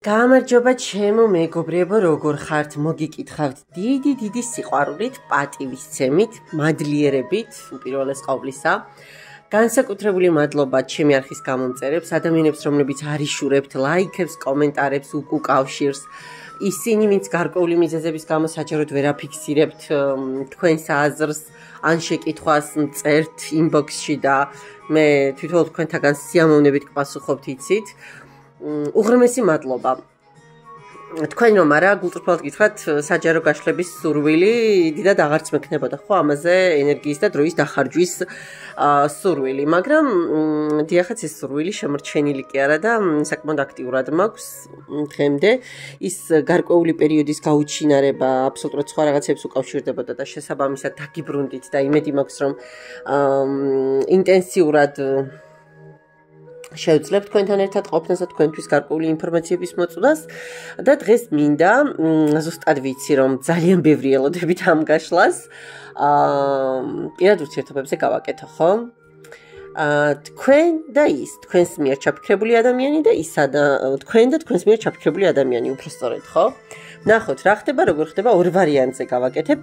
გამარჯობა ჩემო მეგობრებო, როგორ ხართ? მოგიკითხავთ დიდი სიყვარულით, პატივისცემით, მადლიერებით, უპირველეს ყოვლისა. განსაკუთრებული მადლობა ჩემი არხის გამომწერებს, ადამიანებს, რომლებიც არიშურებთ, ლაიქებს, კომენტარებს, უკავშირს. ისინი, ვინც გარკვეული მიზეზების გამო საჯაროდ ვერ აფიქსირებთ თქვენს აზრს, ან შეკითხვას წერთ ინბოქსში და მე თვითონ თქვენთაგან სიამოვნებით გპასუხობთ, იცით. უღრმესი მადლობა. თქვენ რომ არა გულწრფელად გითხრათ საჯარო გაშლების სურვილი დიდად აღარც მექნებოდა ხო ამაზე ენერგიის და დროის დახარჯვის სურვილი, მაგრამ დიახაც ეს სურვილი შემორჩენილი კი არა და საკმაოდ აქტიურად მაქვს დღემდე. ის გარკვეული პერიოდის გაუჩინარება აბსოლუტურად სხვა რაღაცებს უკავშირდებოდა და შესაბამისად დაგიბრუნდით და იმედი მაქვს რომ ინტენსიურად შევძლებთ თქვენთან ერთად ყოფნას და თქვენთვის გარკვეული ინფორმაციების მოწვდას და დღეს მინდა ზუსტად ვიცი რომ ძალიან ბევრი ელოდებით ამ გაშლას პირად ურთიერთობებზე გავაკეთო, ხო? თქვენ და ის, თქვენს მიერ ჩაფიქრებული ადამიანი და ისა და თქვენ და თქვენს მიერ ჩაფიქრებული ადამიანი, უფრო სწორედ, ხო? ნახოთ, რა ხდება, როგორ ხდება, ორ ვარიანტზე გავაკეთებ.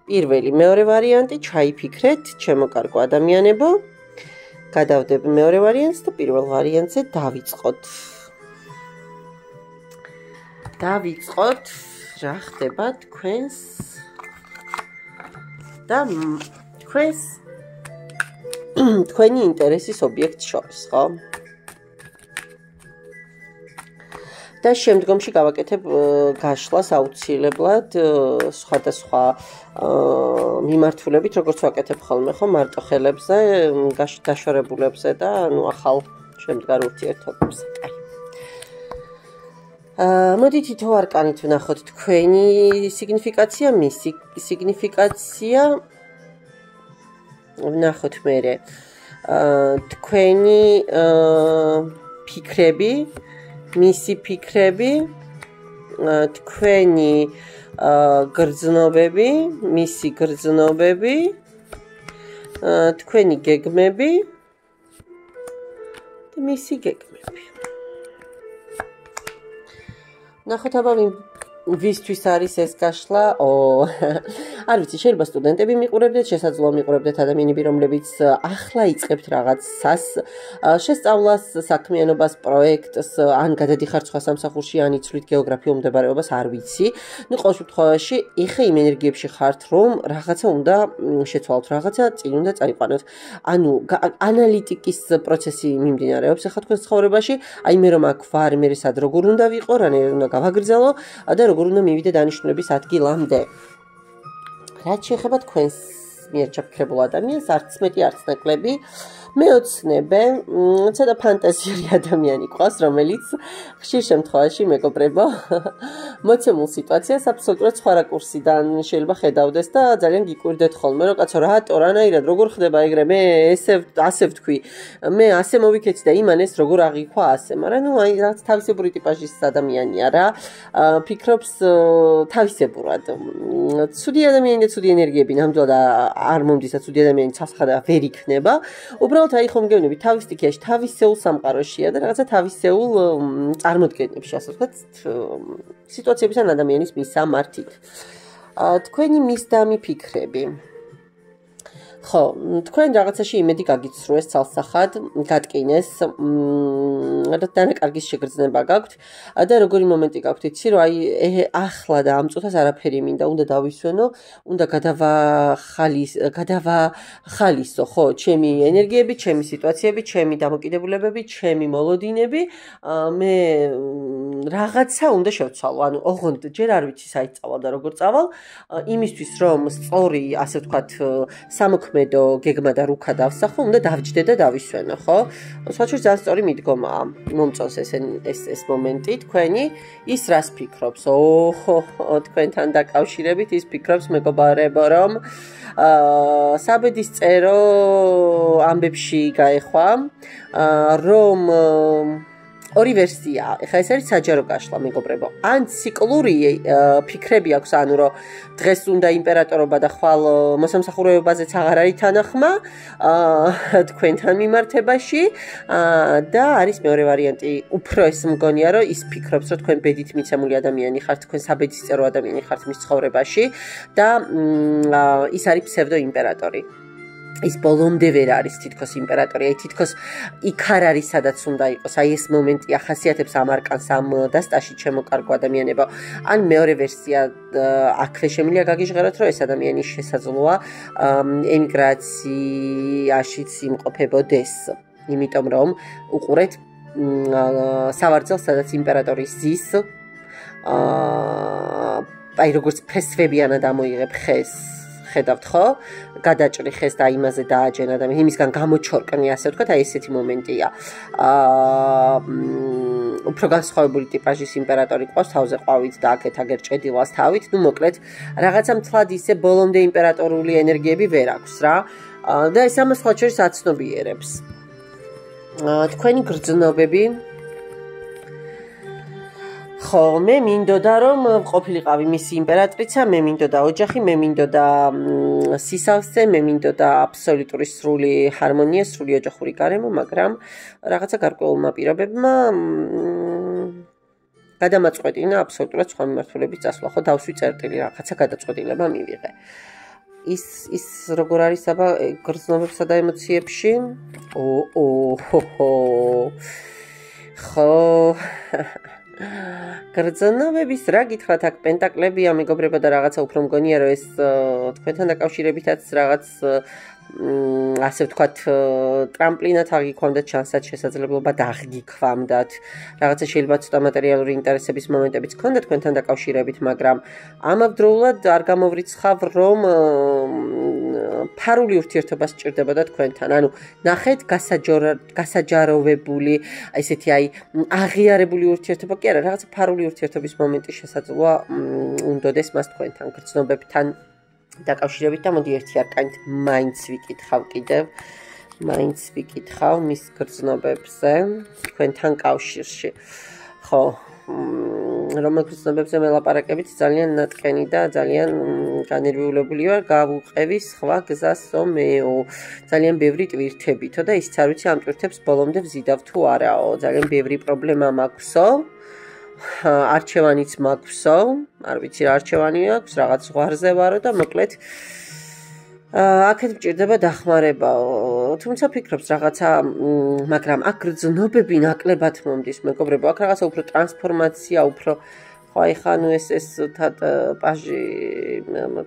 პირველი, მეორე ვარიანტი, ჩაიფიქრეთ, ჩემო კარგო ადამიანებო. გადავდებ მეორე ვარიანტს და პირველ ვარიანტზე დავიწყოთ. რა ხდება თქვენს და თქვენი ინტერესის ობიექტს შორის, ხო? და შემდგომში გავაკეთებ გაშლას აუცილებლად სხვადასხვა მიმართულებით, როგორც ვაკეთებ ხოლმე, ხო, მარტო ხელებზე, დაშორებულებზე და ახალ შემდგარ ურთიერთობებზე. მოდით თითო არკანით ვნახოთ თქვენი სიგნიფიკაცია, მისი სიგნიფიკაცია. ვნახოთ მერე თქვენი ფიქრები, მისი ფიქრები, თქვენი გრძნობები, მისი გრძნობები, თქვენი გეგმები და მისი გეგმები. ნახოთ აბა ვისთვის არის ეს გაშლა? არ ვიცი, შეიძლება სტუდენტები მიყურებდეთ, შესაძლოა მიყურებდეთ ადამიანები, რომლებიც ახლა იწყებთ რაღაცას, შესწავლას, საქმიანობას, პროექტს, ან გადადიხართ სხვა სამსახურში, ან იცვლით გეოგრაფიულ მდებარეობას, არ ვიცი. ყოველ შემთხვევაში, ეხა იმ ენერგიებში ხართ, რომ რაღაცა უნდა შეცვალოთ, რაღაცა წინ უნდა წაიყვანოთ. ანუ ანალიტიკის პროცესი მიმდინარეობს ეხა თქვენს ცხოვრებაში, აი მე რომ აქ ვარ, მე სად როგორ უნდა ვიყო, რანაირად უნდა გავაგრძელო და როგორ უნდა მივიდე დანიშნულების ადგილამდე. რაც შეეხება თქვენს მიერ ჩაფიქრებულ ადამიანს, არც მეტი, არც ნაკლები, მეოცნებე, ცოტა ფანტაზიური ადამიანი ყავს, რომელიც ხშირ შემთხვევაში მეგობრებო, მოცემულ სიტუაციას აბსოლუტურად სხვა რაკურსიდან შეიძლება ხედავდეს და ძალიან გიკვირდეთ ხოლმე, რომ კაცო, რატო, რანაირად, როგორ ხდება ეგრე, მე ასე ვთქვი, მე ასე მოვიქეცი და იმან ეს როგორ აღიქვა ასე, მაგრამ ნუ აი რაღაც თავისებური ტიპაჟის ადამიანია რა, ფიქრობს თავისებურად. ცუდი ადამიანი და ცუდი ენერგიები ნამდვილად არ მომდის და ცუდი ადამიანი ცალსახადაა ვერ იქნება. უბრალოდ აი ხომ გეუბნები, თავის სტიქიაში, თავისეულ სამყაროშია და რაღაცა თავისეულ წარმოდგენებში, ასე ვთქვათ, სიტუაციების ან ადამიანის მისამართით. თქვენი მისდამი ფიქრები. ხო, თქვენ რაღაცაში იმედი გაგიცრუეს ცალსახად, გატკინეს, დანაკარგის შეგრძნება გაქვთ და როგორი მომენტი გაქვთ, იცი, რომ აი ახლა და ამ წუთას არაფერი მინდა, უნდა დავისვენო, უნდა გადავახალისო, ხო, ჩემი ენერგიები, ჩემი სიტუაციები, ჩემი დამოკიდებულებები, ჩემი მოლოდინები, მე რაღაცა უნდა შევცვალო, ანუ ოღონდ ჯერ არ ვიცი საით წავალ და როგორ წავალ, იმისთვის რომ სწორი, ასე ვთქვათ, სამოქმედო გეგმა და რუქა დავსახო, უნდა დავჯდე და დავისვენო, ხო? სხვაჩვენს ძალიან სწორი მიდგომაა. მომწონს ეს მომენტი თქვენი, ის რას ფიქრობს? თქვენთან დაკავშირებით ის ფიქრობს მეგობრებო, რომ საბედის წერო ამბებში გაეხვა, რომ ორი ვერსია. ეხლა ეს არის საჯარო გაშლა, მეგობრებო. ან ციკლური ფიქრები აქვს, ანუ რომ დღეს უნდა იმპერატორობა და ხვალ მოსამსახურეობაზეც აღარ არის თანახმა თქვენთან მიმართებაში და არის მეორე ვარიანტი, უფრო ეს მგონია, რომ ის ფიქრობს, რომ თქვენ ბედით მიცემული ადამიანი ხართ, თქვენ საბედისწერო ადამიანი ხართ მის ცხოვრებაში და ის არის ფსევდო იმპერატორი. ის ბოლომდე ვერ არის თითქოს იმპერატორი, აი თითქოს იქ არ არის სადაც უნდა იყოს. აი ეს მომენტი ახასიათებს ამ არკანს, ამ დასტაში ჩემო კარგო ადამიანებო. ან მეორე ვერსია აქვე შემიძლია გაგიჟღეროთ, რომ ეს ადამიანი შესაძლოა ემიგრაციაშიც იმყოფებოდეს. იმიტომ რომ უყურეთ სავარძელს, სადაც იმპერატორი ზის აი როგორც ფესვებიანად ამოიღებ ხეს ხედავთ ხო? გადაჭრი ხეს და იმაზე დააჯენ ადამიანი, იმისგან გამოჩორკნი, ასე ვთქვათ, აი ესეთი მომენტია. უფრო განსხვავებული ტიპაჟის იმპერატორი ყავს, თავზე ყვავით და აქეთ აგერ ჭედილას თავით, ну მოკლედ, რაღაცა მთლად ისე ბოლომდე იმპერატორული ენერგიები ვერ აქვს რა. და ეს ამას სხვა შორის აცნობიერებს. თქვენი გრძნობები ხო, მე მინდოდა რომ ყოფილიყავი მისი იმპერატრიცა, მე მინდოდა ოჯახი, მე მინდოდა სისავსე, მე მინდოდა აბსოლუტური სრული ჰარმონია, სრული ოჯახური გარემო, მაგრამ რაღაცა გარკვეულმა პირობებმა გადამაწყვეტინა აბსოლუტურად სხვა მიმართულებით წასვლა. ხო, დავსვი წერტილი, რაღაცა გადაწყვეტილება მივიღე. ის როგორ არის აბა გრძნობებსა და ემოციებში? ხო გრძნობების რა გითხრათ, აქ პენტაკლებია, მეგობრებო და რაღაცა უფრო მგონია, რომ ეს თქვენთან დაკავშირებითაც რაღაც ასე ვთქვათ, ტრამპლინად აღიქვამდათ ჩანსად შესაძლებლობა და აღგიქვამდათ. რაღაცა შეიძლება ცოტა მატერიალური ინტერესების მომენტებიც ჰქონდა თქვენთან დაკავშირებით, მაგრამ ამავდროულად არ გამოვრიცხავ, რომ ფარული ურთიერთობა სჭირდებოდა თქვენთან. ანუ ნახეთ, გასაჯაროვებული, ესეთი აი აღიარებული ურთიერთობა კი არა, რაღაცა ფარული ურთიერთობის მომენტი შესაძლოა უნდოდეს მას თქვენთან გრძნობებთან დაკავშირებით და მოდი ერთი არკანით მაინც ვიკითხავ კიდევ. მაინც ვიკითხავ მის გრძნობებზე თქვენთან კავშირში. ხო, რომელ გრძნობებზე მელაპარაკებით ძალიან ნატყენი და ძალიან განერვიულებული ვარ, გავუყევი სხვა გზასო მეო. ძალიან ბევრი ტვირთებითო და ისიც არ ვიცი ამ ტვირთებს ბოლომდე ვზიდავ თუ არაო. ძალიან ბევრი პრობლემა მაქვსო. არჩევანიც მაქვსო, არ ვიცი რა არჩევანი აქვს, რაღაც ზღვარზე ვარო და მოკლედ აქეთ მჭირდება დახმარებაო. თუმცა ფიქრობს რაღაცა, მაგრამ აქ გრძნობები ნაკლებად მომდის, მეგობრებო, აქ რაღაცა უფრო ტრანსფორმაცია, უფრო ხო აი ხანუ ეს პაჟი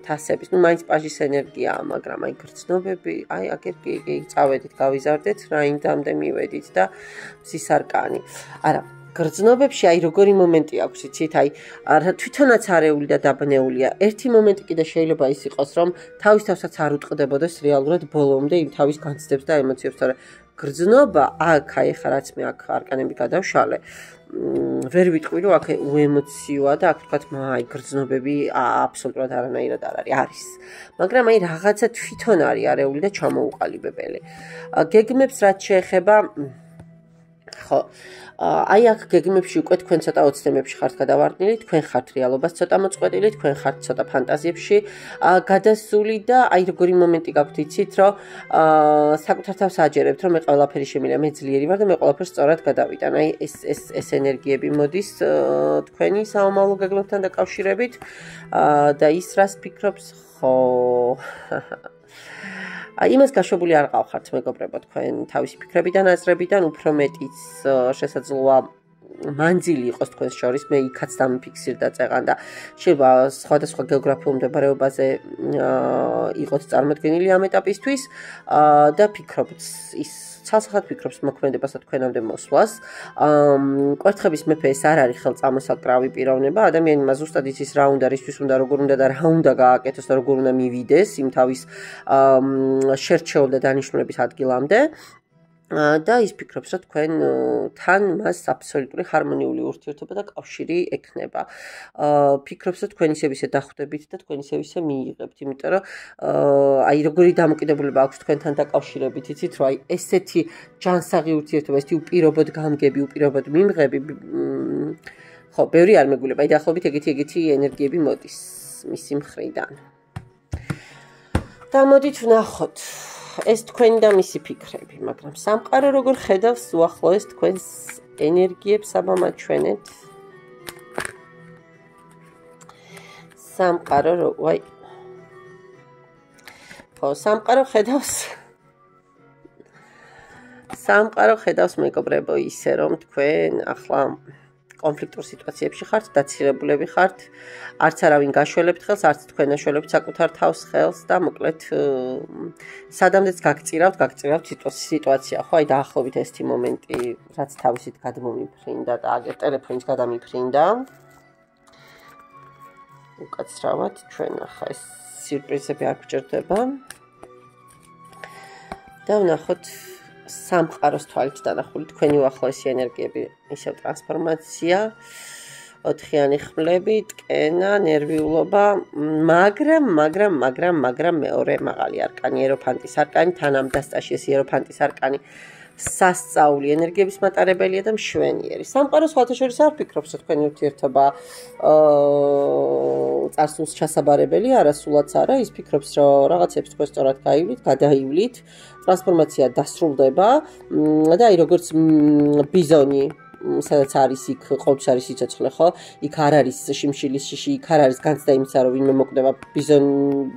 თასების, ну მაინც პაჟის ენერგიაა, მაგრამ აი გრძნობები, აი აქეთ კი წავედით, გავიზარდეთ, რაინდამდე მივედით და მზის არკანი. არა გრძნობებში აი როგორი მომენტი აქვს, იცით, აი თვითონაც არეული და დაბნეულია. ერთი მომენტი კიდე შეიძლება ის იყოს, რომ თავის თავსაც არ უტყდებოდეს რეალურად ბოლომდე იმ თავის განცდებს და ემოციებს, თორე გრძნობა აქ აი ხა რაც მე აქ არკანები გადავშალე. ვერ ვიტყვი რომ აქ უემოციოა და აქ ვთქვათ, აი გრძნობები აბსოლუტურად არანაირად არ არის. მაგრამ აი რაღაცა თვითონ არის არეული და ჩამოუყალიბებელი. გეგმებს რაც შეეხება ხო აი აქ გეგმებში უკვე თქვენ ცოტა ოცნებებში ხართ გადავარდნილი, თქვენ ხართ რეალობას ცოტა მოწყვეტილი, თქვენ ხართ ცოტა ფანტაზიებში გადასული და აი როგორი მომენტი გაქვთ, იცით, რომ საკუთარ თავს აჯერებთ, რომ მე ყველაფერი შემიძლია, მე ძლიერი ვარ და მე ყველაფერს სწორად გადავიტან. აი ეს ენერგიები მოდის თქვენი საომავლო გეგმებთან დაკავშირებით და ის რას ფიქრობს, ხო იმას გაშვებული არ ყავხართ, მეგობრებო, თქვენ თავისი ფიქრებიდან, აზრებიდან, უფრო მეტიც შესაძლოა მანძილი იყოს თქვენს შორის, მე იქაც დამიფიქსირდა წეღან და შეიძლება სხვადასხვა გეოგრაფიულ მდებარეობაზე იყოთ წარმოდგენილი ამ ეტაპისთვის და ფიქრობთ ის ცალსახად ფიქრობს მოქმედებას და თქვენამდე მოსვლას. კვერთხების მეფე ეს არ არის ხელწამოსაკრავი პიროვნება, ადამიანმა ზუსტად იცის რა უნდა, რისთვის უნდა, როგორ უნდა და რა უნდა გააკეთოს და როგორ უნდა მივიდეს იმ თავის შერჩეულ და დანიშნულების ადგილამდე. და ის ფიქრობს, რომ თქვენ თან მას აბსოლუტური ჰარმონიული ურთიერთობა და კავშირი ექნება. ფიქრობს, რომ თქვენ ისევ ისე დახვდებით და თქვენ ისევ ისე მიიღებთ, იმიტომ რომ აი როგორი დამოკიდებულება აქვს თქვენთან დაკავშირებით, იცით, რომ აი ესეთი ჯანსაღი ურთიერთობა, ესეთი უპირობოდ გამგები, უპირობოდ მიმღები, ხო, ბევრი არ მეგვილება. აი დაახლოებით ეგეთი ენერგიები მოდის მისი მხრიდან. და მოდით ვნახოთ ეს თქვენი და მისი ფიქრები, მაგრამ სამყარო როგორ ხედავს უახლოეს თქვენს ენერგიებს ამამაჩვენეთ. სამყარო ვაი. ხო, სამყარო ხედავს მეგობრებო ისე რომ თქვენ ახლა კონფლიქტურ სიტუაციებში ხართ, დაცილებულები ხართ, არც არავინ გაშველებთ ხელს, არც თქვენ აშველებთ საკუთარ თავს ხელს და მოკლედ სადამდეც გაგწირავთ სიტუაცია, ხო, აი დაახლოებით ესეთი მომენტი, რაც თავისით გადმომიფრინდა და აგერ ტელეფონით გადამიფრინდა. უკაცრავად ჩვენ ახლა ეს სიურპრიზები არ გვჭირდება. და ვნახოთ სამყაროს თვალით დანახული თქვენი უახლოესი ენერგიები, ისევ ტრანსფორმაცია, 4-იანი ხმლები, ტკენა, ნერვიულობა, მაგრამ მეორე მაღალი არკანი, იეროფანტის არკანი, თანამდასტაში ეს იეროფანტის არკანი სასწაული ენერგიების მატარებელია და მშვენიერი. სამყარო სხვათა შორის არ ფიქრობს, რომ თქვენი ურთიერთობა წარსულს ჩასაბარებელი, არასულაც არა, ის ფიქრობს, რომ რაღაცებს თქვენ სწორად გადაივლით, ტრანსფორმაცია დასრულდება და აი როგორც ბიზონი, სადაც არის იქ ყოველთვის არის სიცოცხლე, ხო? იქ არ არის შიმშილის შიში, იქ არ არის განცდა იმისა, რომ ვინმე მოკვდება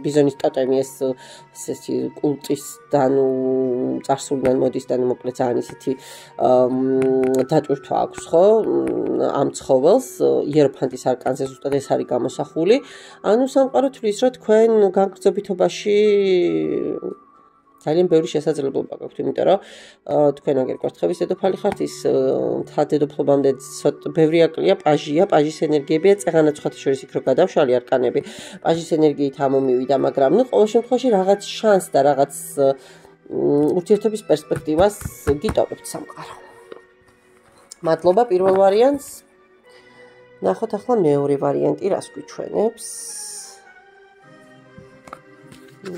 ბიზონის ტოტემი ეს ესეთი კულტისთან წარსულიდან მოდის და მოკლედ ძალიან ისეთი დატვირთვა აქვს, ხო? ამ ცხოველს იეროფანტის არკანზე ზუსტად ეს არის გამოსახული. ანუ სამყარო თვლის, რომ თქვენ განგრძობითობაში ძალიან ბევრი შესაძლებლობა გაქვთ, იმიტომ რომ თქვენ აგერ კვერთხების დედოფალი ხართ, ის მთა დედოფლობამდე ბევრი აკლია, პაჟია, პაჟის ენერგიებია, წეღანაც სხვათა შორის იქ რო გადავშალი არკანები, პაჟის ენერგიით ამომივიდა, მაგრამ ყოველ შემთხვევაში რაღაც შანს და რაღაც ურთიერთობის პერსპექტივას გიტოვებთ სამყარო. მადლობა პირველ ვარიანტს. ნახოთ ახლა მეორე ვარიანტი რას გვიჩვენებს.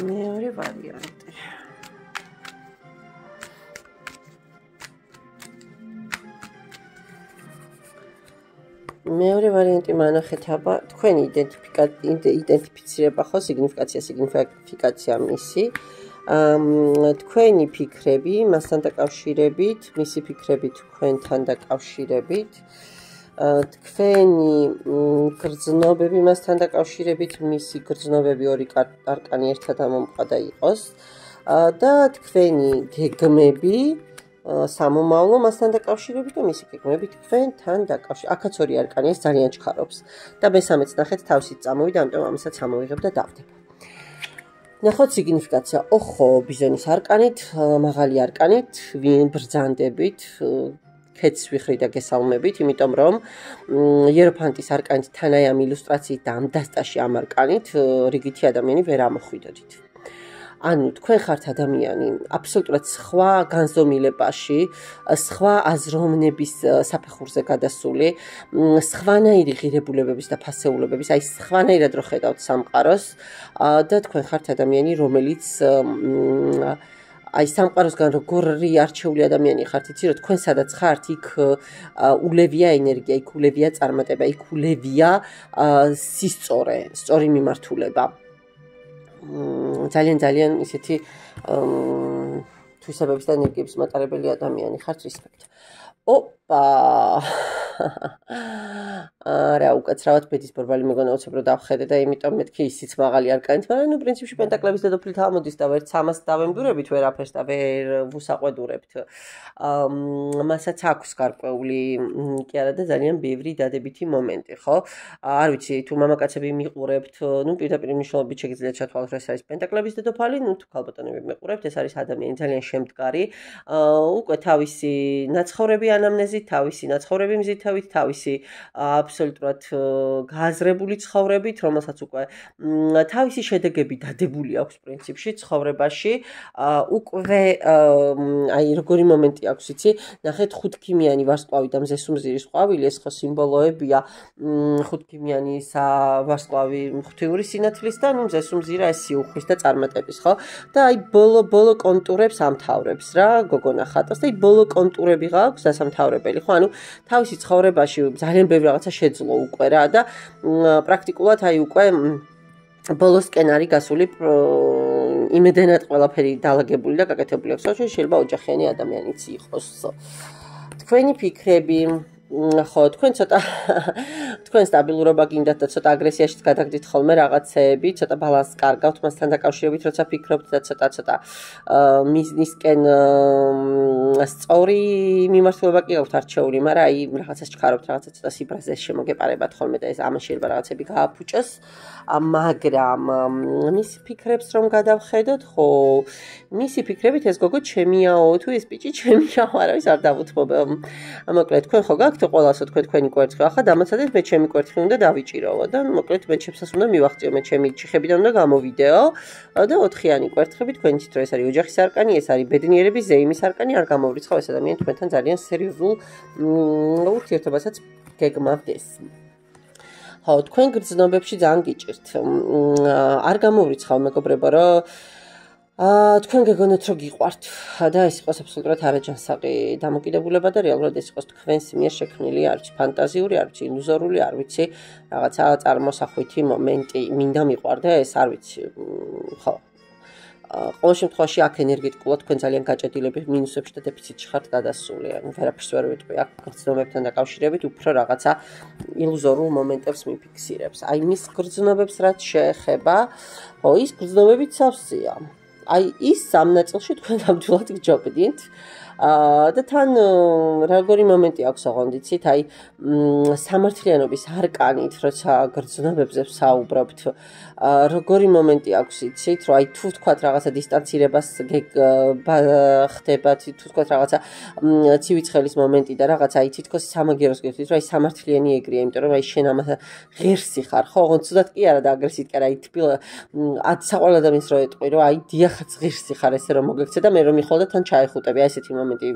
მეორე ვარიანტი. მეორე ვარიანტი მანახეთ აბა თქვენი იდენტიფიცირება ხო სიგნიფიკაცია მისი თქვენი ფიქრები მასთან დაკავშირებით, მისი ფიქრები თქვენთან დაკავშირებით, თქვენი გრძნობები მასთან დაკავშირებით, მისი გრძნობები ორი არკანი ერთად ამომყვა და იყოს და თქვენი გეგმები სამომავლო მასთან დაკავშირებით და მისი გეგმები თქვენთან დაკავშირებით. აქაც ორი არკანი ეს ძალიან ჩქარობს და მესამეც ნახეთ თავისით წამოვიდა, ამიტომ ამასაც ამოვიღებ და დავდებ. ნახოთ სიგნიფიკაცია. ოხო, ბიზონის არკანით, მაღალი არკანით, ვინ ბრძანდებით, ქეთს ვიხრით და გესალმებით, იმიტომ რომ იეროფანტის არკანით თან აი ამ ილუსტრაციით და ამ დასტაში ამ არკანით რიგითი ადამიანი ვერ ამოხვიდოდით. ანუ თქვენ ხართ ადამიანი აბსოლუტურად სხვა განზომილებაში, სხვა აზროვნების საფეხურზე გადასული, სხვანაირი ღირებულებების და ფასეულობების, აი სხვანაირად რო ხედავთ სამყაროს და თქვენ ხართ ადამიანი, რომელიც აი სამყაროსგან როგორი არჩეული ადამიანი ხართ, იცი რომ თქვენ სადაც ხართ, იქ ულევია ენერგია, იქ ულევია წარმატება, იქ ულევია სისწორე, სწორი მიმართულება. ძალიან ისეთი თვისებების და ენერგიების მატარებელი ადამიანი ხართ, რესპექტ. ოპა. არა, უკაცრავად ბედის ბორბალი მეგონა უცებრო დავხედე და იმიტომ მეთქი ისიც მაღალი არკანით, მაგრამ ნუ პრინციპში პენტაკლების დედოფლით ამოდის და ვერც ამას დავემბურებით ვერაფერს და ვერ ვუსაყვედურებთ. მასაც აქვს გარკვეული კი არა და ძალიან ბევრი დადებითი მომენტი, ხო? არ ვიცი, თუ მამაკაცები მიყურებთ, ნუ პირდაპირ მნიშვნელობით შეგიძლიათ ჩათვალოთ, რომ ეს არის პენტაკლების დედოფალი, ნუ თუ ქალბატონები მიყურებთ, ეს არის ადამიანი ძალიან შემდგარი, უკვე თავისი ნაცხოვრები ანამნეზით, თავისი ნაცხოვრები მზით გამომითავით თავისი აბსოლუტურად გააზრებული ცხოვრებით, რომელსაც უკვე თავისი შედეგები დადებული აქვს პრინციპში ცხოვრებაში. უკვე აი როგორი მომენტი აქვს, იცი? ნახეთ, ხუთქიმიანი ვარსკვლავი და მზესუმზირის ყვავილი, ეს ხო სიმბოლოებია ხუთქიმიანი ვარსკვლავი ღვთიური სინათლის და ნუ მზესუმზირა ეს სიუხვის და წარმატების, ხო? და აი ბოლო კონტურებს ამთავრებს რა, გოგონა ხატას და აი ბოლო კონტურები გაქვს დასამთავრებელი, ხო? ანუ თავისი ცხოვრებაში ძალიან ბევრი რაღაცა შეძლო უკვე რა და პრაქტიკულად აი უკვე ბოლოსკენ არის გასული იმედენად ყველაფერი დაალაგებული და გაკეთებული აქვს, რომ შეიძლება ოჯახიანი ადამიანიც იყოს. თქვენი ფიქრები ხო, თქვენ ცოტა თქვენ სტაბილურობა გინდათ და ცოტა აგრესიაშიც გადაგდით ხოლმე რაღაცეები, ცოტა ბალანსს კარგავთ მასთან დაკავშირებით, როცა ფიქრობთ და ცოტა მიზნისკენ სწორი მიმართულება კი გაქვთ არჩეული, მაგრამ აი რაღაცას ჩქარობთ, რაღაცა ცოტა სიბრაზეს შემოგეპარებათ ხოლმე და ეს ამას შეიძლება რაღაცები გააფუჭოს, მაგრამ მისი ფიქრებს რომ გადავხედოთ, ხო, მისი ფიქრებით ეს გოგო ჩემიაო თუ ეს ბიჭი ჩემიაო, არავის არ დავუთმობ. მოკლედ თქვენ ხო გაქვთ ყველასო თქვენი კვერთხი, ახლა დამაცადეთ მე ჩემი კვერთხი უნდა დავიჭიროო და მოკლედ მე ჩემსაც უნდა მივახციო, მე ჩემი ჩიხებიდან უნდა გამოვიდეო და 4-იანი კვერთხები თქვენ იცით რომ ეს არის ოჯახის არკანი, ეს არის ბედნიერების ზეიმის არკანი, არ გამოვრიცხავ ეს ადამიანი თქვენთან ძალიან სერიოზულ ურთიერთობასაც გეგმავდეს. ხო, თქვენ გრძნობებში ძალიან გიჭირთ. არ გამოვრიცხავ მეგობრებო, რომ თქვენ გეგონოთ რომ გიყვართ და ეს იყოს აბსოლუტურად არაჯანსაღი დამოკიდებულება და რეალურად ეს იყოს თქვენს მიერ შექმნილი, არ ვიცი, ფანტაზიური, არ ვიცი, ილუზორული, არ ვიცი, რაღაცა წარმოსახვითი მომენტი, მინდა მიყვარდა ეს, არ ვიცი, ხო. ყოველ შემთხვევაში აქ ენერგეტიკულად თქვენ ძალიან გაჭედილები მინუსებში და დეფიციტში ხართ გადასული, ანუ ვერაფერს ვერ ვიტყვი აქ გრძნობებთან დაკავშირებით, უფრო რაღაცა ილუზორულ მომენტებს მიფიქსირებს. აი მის გრძნობებს რაც შეეხება, ხო, ის გრძნობებით სავსეა. აი ის სამ ნაწილში თქვენ ნამდვილად გჯობდით და თან როგორი მომენტი აქვს ოღონდ იცით აი სამართლიანობის არკანით როცა გრძნობებზე ვსაუბრობთ როგორი მომენტი აქვს იცით რომ აი თუ თქვათ რაღაცა დისტანცირებას ხდებათ თუ თქვათ რაღაცა ცივიცხელის მომენტი და რაღაცა აი თითქოს სამაგეროს გიხდით რომ აი სამართლიანი ეგრეა იმიტომ რომ აი შენ ამას ღირსი ხარ ხო ოღონდ ცუდად კი არა და აგრესიით კი არა აი თბილ საყვარელ ადამიანს რო ეტყვი რომ აი დიახაც ღირსი ხარ ესე რომ მოგექცე და მე რომ მიხვალ და თან ჩაეხუტები აი ესეთი მომენტი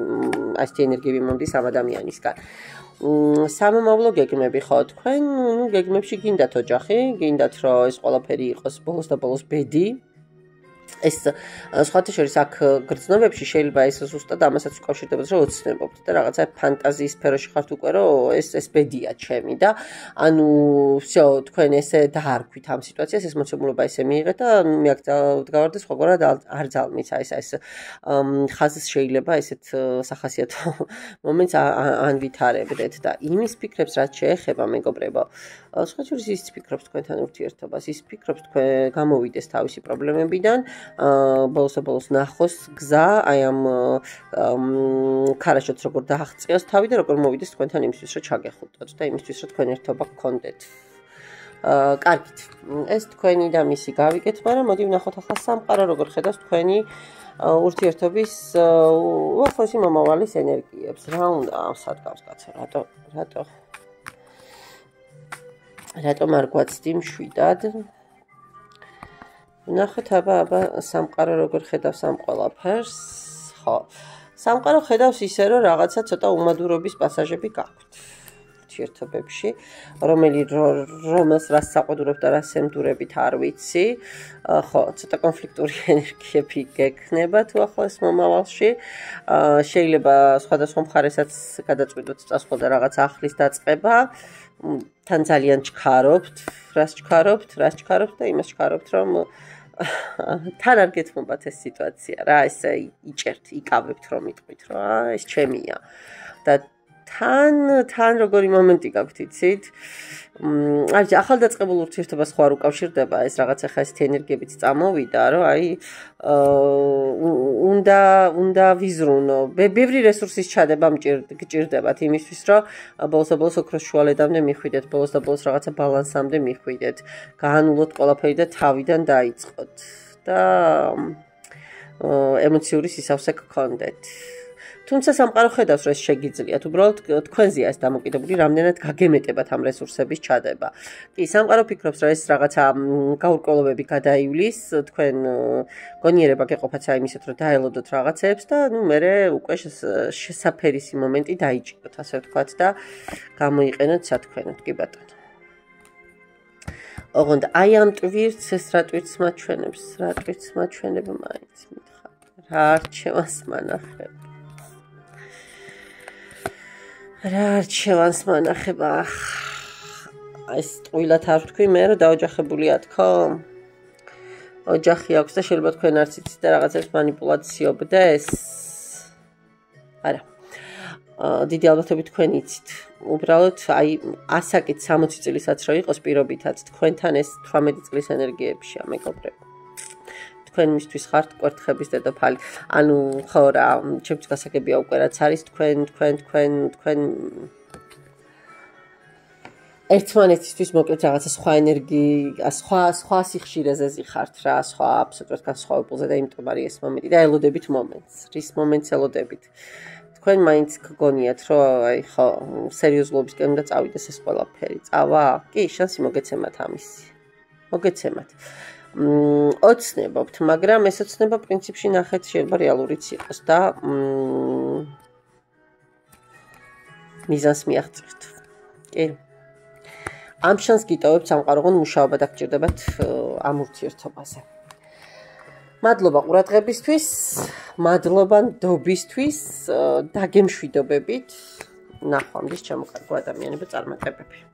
ასეთი ენერგიები მომდის ამ ადამიანისგან სამომავლო გეგმები ხო თქვენ ნუ გეგმებში გინდათ ოჯახი გინდათ რომ ეს ყველაფერი იყოს ბოლოს და ბოლოს ბედი ეს სხვათა შორის აქ გრძნობებში შეიძლება ეს ზუსტად ამასაც უკავშირდებოდეს რომ ოცნებობთ და რაღაცა ფანტაზიის სფეროში ხართ უკვე რომ ეს ბედია ჩემი და ანუ всё თქვენ ესე დაარქვით ამ სიტუაციას ეს მოცემულობა ესე მიიღეთ და მე აქ ვდგავარდე სხვაგვარად არ ძალმიცა ეს ხაზს შეიძლება ესეთ სახასიათო მომენტს ანვითარებდეთ და იმის ფიქრებს რაც შეეხება მეგობრებო სხვათა შორის ის ფიქრობს თქვენთან ურთიერთობას ის ფიქრობს თქვენ გამოვიდეს თავისი პრობლემებიდან ბოლოს ნახოს გზა აი ამ ქარაშოც როგორ დააღწიოს თავი და როგორ მოვიდეს თქვენთან იმისთვის რომ ჩაგეხუტოთ და იმისთვის რომ თქვენ ერთობა გქონდეთ კარგით ეს თქვენი და მისი გავიგეთ მაგრამ მოდი ვნახოთ ახლა სამყარო როგორ ხედავს თქვენი ურთიერთობის უახლოესი მომავალის ენერგიებს რა უნდა სადგავს კაცო რატომ არ გვაცდი მშვიდად ნახეთ აბა სამყარო როგორ ხედავს ამ ყველაფერს ხო სამყარო ხედავს ისე რომ რაღაცა ცოტა უმადურობის პასაჟები გაქვთ ურთიერთობებში რომელს რას საყვედურობთ და რას ემდურებით არ ვიცი ხო ცოტა კონფლიქტური ენერგიები გექნება თუ ახლოს მომავალში შეიძლება სხვადასხვა მხარესაც გადაწყვიტოთ წასვლა და რაღაც ახლის დაწყება თან ძალიან ჩქარობთ რას ჩქარობთ და იმას ჩქარობთ რომ თან არ გეთმობათ ეს სიტუაცია რა ესე იჭერთ იკავებთ რომ იტყვით რა ეს ჩემია და თან როგორი მომენტი გაქვთ იცით არ ვიცი ახალდაწყებულ ურთიერთობას ხო არ უკავშირდება ეს რაღაც ახლა ეს ენერგიებიც წამოვიდა რომ აი უნდა ვიზრუნო ბევრი რესურსის ჩადება გჭირდებათ იმისთვის რომ ბოლოს ოქროს შუალედამდე მიხვიდეთ ბოლოს რაღაცა ბალანსამდე მიხვიდეთ გაანულოთ ყველაფერი და თავიდან დაიწყოთ და ემოციური სისავსე გქონდეთ თუმცა სამყარო ხედავს, რომ ეს შეგიძლიათ, უბრალოდ თქვენზეა ეს დამოკიდებული, რამდენად გაგემეტებათ ამ რესურსების ჩადება. კი, სამყარო ფიქრობს, რომ ეს რაღაცა გაურკვევლობები გადაივლის, თქვენ გონიერება გეყოფათ იმისეთ, რომ დაელოდოთ რაღაცებს და მერე უკვე შესაფერისი მომენტი დაიჭიროთ, ასე ვთქვათ და გამოიყენოთ სათქვენოდ, კი ბატონო. ოღონდ აი ამ ტვირთს ეს რა ტვირთს მაჩვენებს, რა ტვირთს მაჩვენებ მაინც მითხარ. რა არჩევანს მანახებ. რა არჩევანს მანახება. ეს ტყუილად არ ვთქვი მე, რომ დაოჯახებულია თქო. ოჯახი აქვს და შეიძლება თქვენ არც იცით და რაღაცებს მანიპულაციობდეს. არა. დიდი ალბათობით თქვენ იცით. უბრალოდ აი ასაკით 60 წელსაც რო იყოს პირობითაც თქვენთან ეს 18 წლის ენერგიებშია მეგობრებო. თქვენ მისთვის ხართ კვერთხების დედოფალი. ანუ ხო რა, ჩემთვის გასაგებია უკვე რაც არის თქვენ ერთმანეთისთვის მოკლედ რაღაცა სხვა ენერგია, სხვა სიხშირეზე ზიხართ რა, სხვა აბსოლუტურად განსხვავებულზე და იმიტომ არის ეს მომენტი და ელოდებით მომენტს. რის მომენტს ელოდებით? თქვენ მაინც გგონიათ, რომ აი ხო, სერიოზულობისკენ უნდა წავიდეს ეს ყველაფერი. წავა? კი, შანსი მოგეცემათ ამისი. მოგეცემათ. ოცნებობთ, მაგრამ ეს ოცნება პრინციპში ნახეთ შეიძლება რეალურიც იყოს და მიზანს მიაღწევთ. კი. ამ შანსს გიტოვებთ სამყაროგან მუშაობა და გჭირდებათ ამ ურთიერთობაზე. მადლობა ყურადღებისთვის, მადლობა ნდობისთვის, დაგემშვიდობებით. ნახვამდის ჩემო კარგო ადამიანებო, წარმატებები.